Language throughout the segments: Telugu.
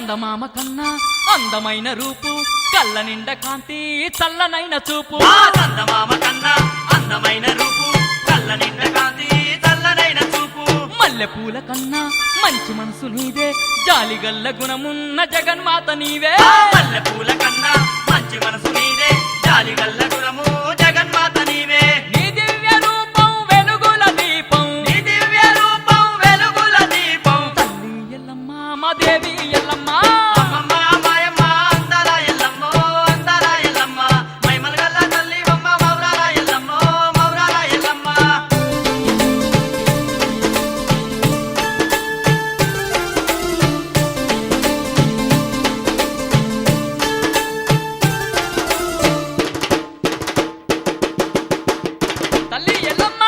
చందమామ కన్నా అందమైన రూపు కళ్ళ నిండా కాంతి చల్లనైన చూపు చందమామ కన్నా అందమైన రూపు కళ్ళ నిండా కాంతి చల్లనైన చూపు మల్లెపూల కన్నా మంచి మనసు నీవే జాలిగల్ల గుణమున్న జగన్మాత నీవే మల్లెపూల కన్నా మంచి మనసు నీవే జాలిగల్ల గుణము జగన్మాత నీవే నీ దివ్య రూపం వెలుగుల దీపం నీ దివ్య రూపం వెలుగుల దీపం తల్లి ఎల్లమ్మ మా దేవి ఎల్లమ్మ అమ్మమ్మ మాయమ్మ అందాల ఎల్లమ్మ అందాల ఎల్లమ్మ మైమలగల్ల తల్లి బొమ్మ మౌరాల ఎల్లమ్మ మౌరాల ఎల్లమ్మ తల్లి ఎల్లమ్మ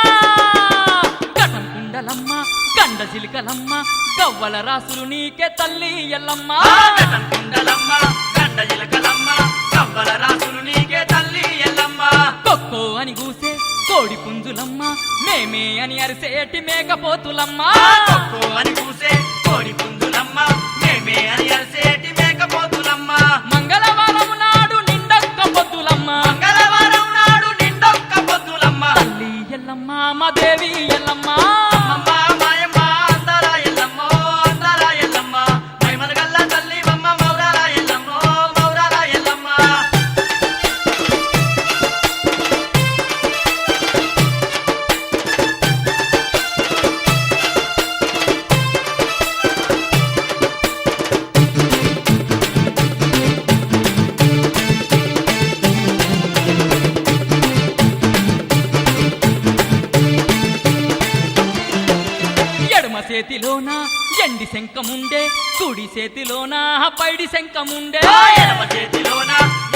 గటం కుండలమ్మ గండ చిలుకలమ్మ గవ్వల రాసులు నీకే తల్లి ఎల్లమ్మ గటం కుండలమ్మ గండ జిలకలమ్మ కవ్వల రాసులు నీకే తల్లి ఎల్లమ్మ కొక్కో అని కూసే కోడి పుంజులమ్మ మేమే అని అరిసేటి మేకపోతులమ్మ కొక్కో అని కూసే కోడి పుంజులమ్మ మేమే అని అరిసేటి మేకపోతులమ్మ మంగళవారం నాడు నిండొక్క పొద్దులమ్మ మంగళవారం నాడు నిండొక్క పొద్దులమ్మ తల్లి ఎల్లమ్మ మా దేవి ఎల్లమ్మ అమ్మమ్మ మాయమ్మ అందాల ఎల్లమ్మ అందాల ఎల్లమ్మ మైమలగల్ల తల్లి బొమ్మ మౌరాల ఎల్లమ్మ మౌరాల ఎల్లమ్మ ఎడమ చేతిలోన ఎండి శంఖముండే కుడి చేతిలోన పైడి శంఖముండే ఎడమ చేతిలోన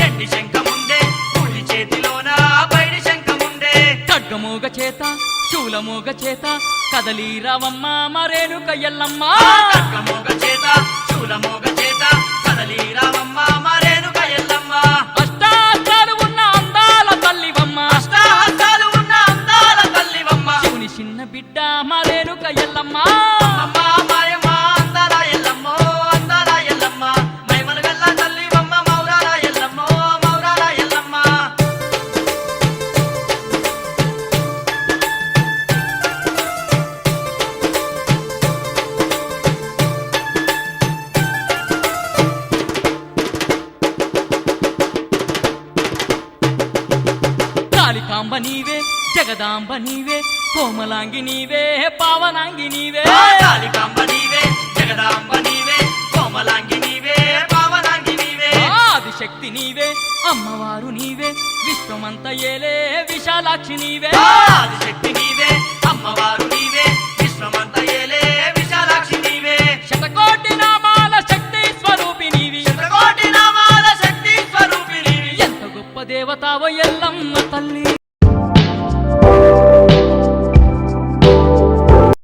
ఎండి శంఖముండే కుడి చేతిలోన పైడి శంఖముండే ఖడ్గమోగ చేత శూలమోగ చేత కదలి రావమ్మ మరేనుక ఎల్లమ్మ ఖడ్గమోగ చేత శూలమోగ చేత కదలి రావమ్మ మరేనుక ఎల్లమ్మ అష్టాచాలు ఉన్న అందాల తల్లివమ్మ అష్టాహస్తాలు ఉన్న అందాల తల్లివమ్మ శివుని చిన్న బిడ్డ మరేనుక ఎల్లమ్మ అమ్మమ్మ మాయమ్మ అందాల ఎల్లమ్మ అందాల ఎల్లమ్మ మైమలగల్ల తల్లివమ్మ మౌరాల ఎల్లమ్మ మౌరాల ఎల్లమ్మ కాళికాంబ నీవే జగదాంబ నీవే కోమలాంగి నీవే పావనాంగి నీవే కాళికాంబ నీవే జగదాంబ నీవే కోమలాంగి నీవే పావనాంగి నీవే ఆదిశక్తి నీవే అమ్మవారు నీవే విశ్వమంత ఏలే విశాలాక్షి నీవే ఆదిశక్తి నీవే అమ్మవారు నీవే విశ్వమంత ఏలే విశాలాక్షి నీవే శతకోటి నామాల శక్తి స్వరూపి నీవి శతకోటి నామాల శక్తి స్వరూపిణి ఎంత గొప్ప దేవతావో ఎల్లమ్మ తల్లి